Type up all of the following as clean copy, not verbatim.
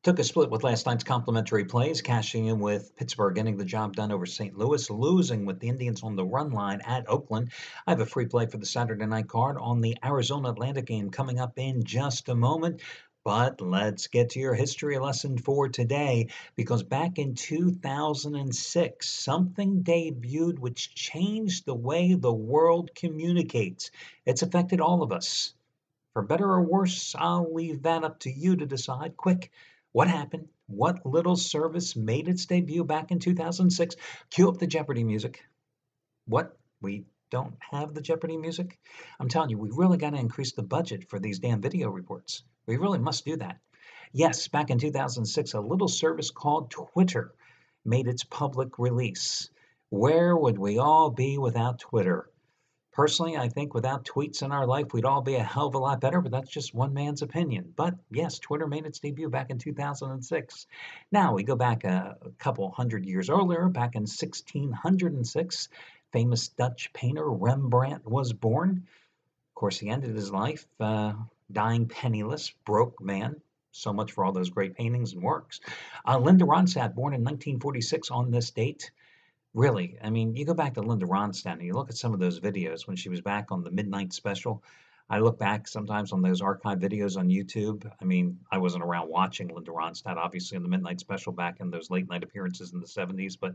Took a split with last night's complimentary plays, cashing in with Pittsburgh getting the job done over St. Louis, losing with the Indians on the run line at Oakland. I have a free play for the Saturday night card on the Arizona-Atlanta game coming up in just a moment. But let's get to your history lesson for today, because back in 2006, something debuted which changed the way the world communicates. It's affected all of us. For better or worse, I'll leave that up to you to decide. Quick, what happened? What little service made its debut back in 2006? Cue up the Jeopardy music. What? We don't have the Jeopardy music? I'm telling you, we really got to increase the budget for these damn video reports. We really must do that. Yes, back in 2006, a little service called Twitter made its public release. Where would we all be without Twitter? Personally, I think without tweets in our life, we'd all be a hell of a lot better, but that's just one man's opinion. But yes, Twitter made its debut back in 2006. Now we go back a couple hundred years earlier, back in 1606, famous Dutch painter Rembrandt was born. Of course, he ended his life dying penniless, broke man. So much for all those great paintings and works. Linda Ronstadt, born in 1946 on this date. Really, I mean, you go back to Linda Ronstadt and you look at some of those videos when she was back on the Midnight Special. I look back sometimes on those archive videos on YouTube. I mean, I wasn't around watching Linda Ronstadt, obviously, in the Midnight Special back in those late night appearances in the 70s, but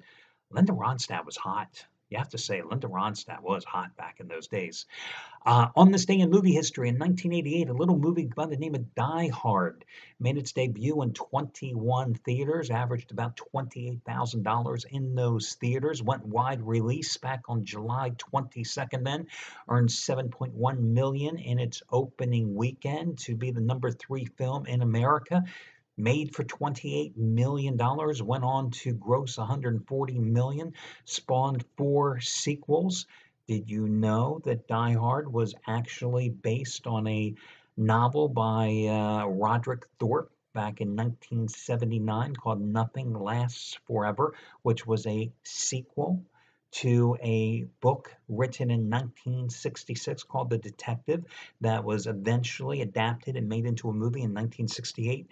Linda Ronstadt was hot. You have to say, Linda Ronstadt was hot back in those days. On this day in movie history, in 1988, a little movie by the name of Die Hard made its debut in 21 theaters, averaged about $28,000 in those theaters, went wide release back on July 22nd then, earned $7.1 million in its opening weekend to be the #3 film in America. Made for $28 million, went on to gross $140 million, spawned 4 sequels. Did you know that Die Hard was actually based on a novel by Roderick Thorpe back in 1979 called Nothing Lasts Forever, which was a sequel to a book written in 1966 called The Detective that was eventually adapted and made into a movie in 1968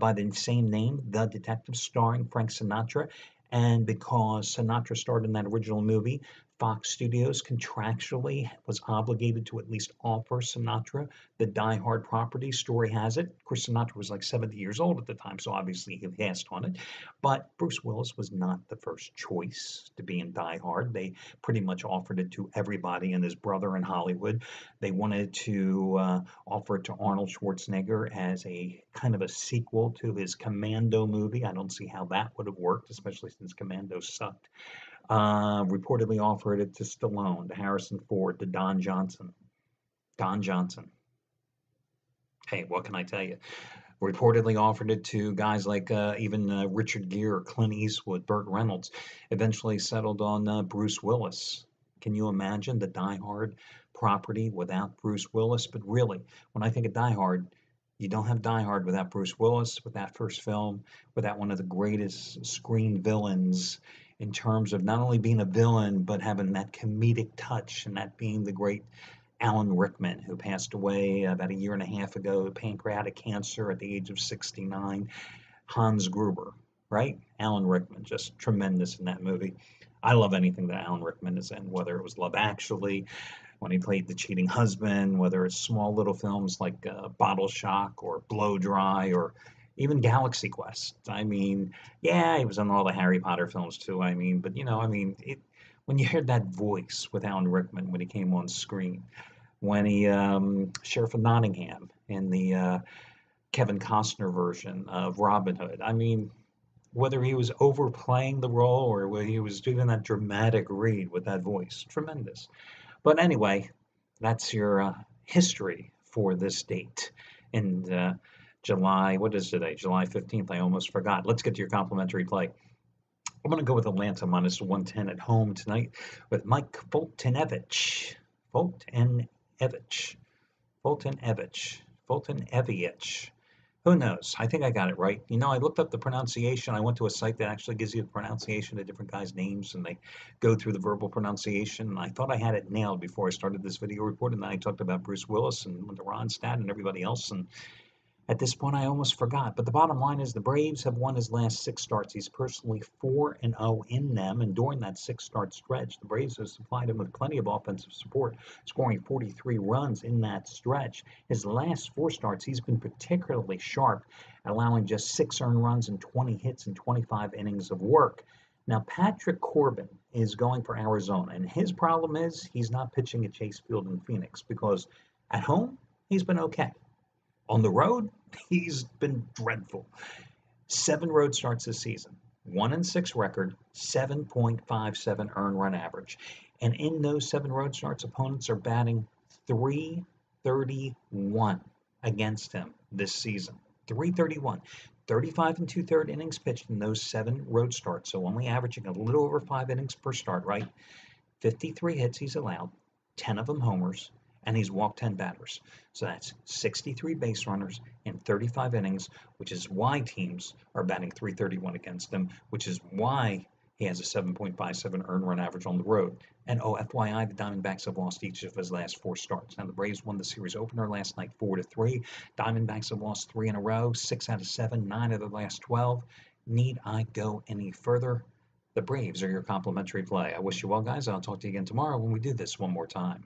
by the same name, The Detective, starring Frank Sinatra. And because Sinatra starred in that original movie, Fox Studios contractually was obligated to at least offer Sinatra the Die Hard property. Story has it. Of course, Sinatra was like 70 years old at the time, so obviously he passed on it. But Bruce Willis was not the first choice to be in Die Hard. They pretty much offered it to everybody and his brother in Hollywood. They wanted to offer it to Arnold Schwarzenegger as a kind of a sequel to his Commando movie. I don't see how that would have worked, especially since Commando sucked. Reportedly offered it to Stallone, to Harrison Ford, to Don Johnson. Don Johnson. Hey, what can I tell you? Reportedly offered it to guys like even Richard Gere, Clint Eastwood, Burt Reynolds. Eventually settled on Bruce Willis. Can you imagine the Die Hard property without Bruce Willis? But really, when I think of Die Hard, you don't have Die Hard without Bruce Willis, with that first film, without one of the greatest screen villains in terms of not only being a villain, but having that comedic touch, and that being the great Alan Rickman, who passed away about a year and a half ago, pancreatic cancer at the age of 69. Hans Gruber, right? Alan Rickman, just tremendous in that movie. I love anything that Alan Rickman is in, whether it was Love Actually, when he played the cheating husband, whether it's small little films like Bottle Shock or Blow Dry or even Galaxy Quest. I mean, yeah, he was in all the Harry Potter films too. I mean, but when you heard that voice with Alan Rickman when he came on screen, when he Sheriff of Nottingham in the Kevin Costner version of Robin Hood. I mean, whether he was overplaying the role or whether he was doing that dramatic read with that voice, tremendous. But anyway, that's your history for this date in July. What is today? July 15th. I almost forgot. Let's get to your complimentary play. I'm going to go with Atlanta minus 110 at home tonight with Mike Fultonevich. Fultonevich. Fultonevich. Fultonevich. Who knows? I think I got it right. You know, I looked up the pronunciation. I went to a site that actually gives you the pronunciation of different guys' names, and they go through the verbal pronunciation. And I thought I had it nailed before I started this video report, and then I talked about Bruce Willis and Linda Ronstadt and everybody else, and At this point, I almost forgot, but the bottom line is the Braves have won his last 6 starts. He's personally 4-0 in them, and during that 6-start stretch, the Braves have supplied him with plenty of offensive support, scoring 43 runs in that stretch. His last 4 starts, he's been particularly sharp, allowing just 6 earned runs and 20 hits in 25 innings of work. Now, Patrick Corbin is going for Arizona, and his problem is he's not pitching at Chase Field in Phoenix because at home, he's been okay. On the road, he's been dreadful. 7 road starts this season, 1-6 record, 7.57 earned run average. And in those 7 road starts, opponents are batting 331 against him this season. 331. 35 and 2/3 innings pitched in those 7 road starts, so only averaging a little over 5 innings per start, right? 53 hits he's allowed, 10 of them homers, and he's walked 10 batters. So that's 63 base runners in 35 innings, which is why teams are batting 331 against him, which is why he has a 7.57 earned run average on the road. And oh, FYI, the Diamondbacks have lost each of his last 4 starts. Now, the Braves won the series opener last night 4-3. Diamondbacks have lost 3 in a row, 6 out of 7, 9 of the last 12. Need I go any further? The Braves are your complimentary play. I wish you well, guys. I'll talk to you again tomorrow when we do this one more time.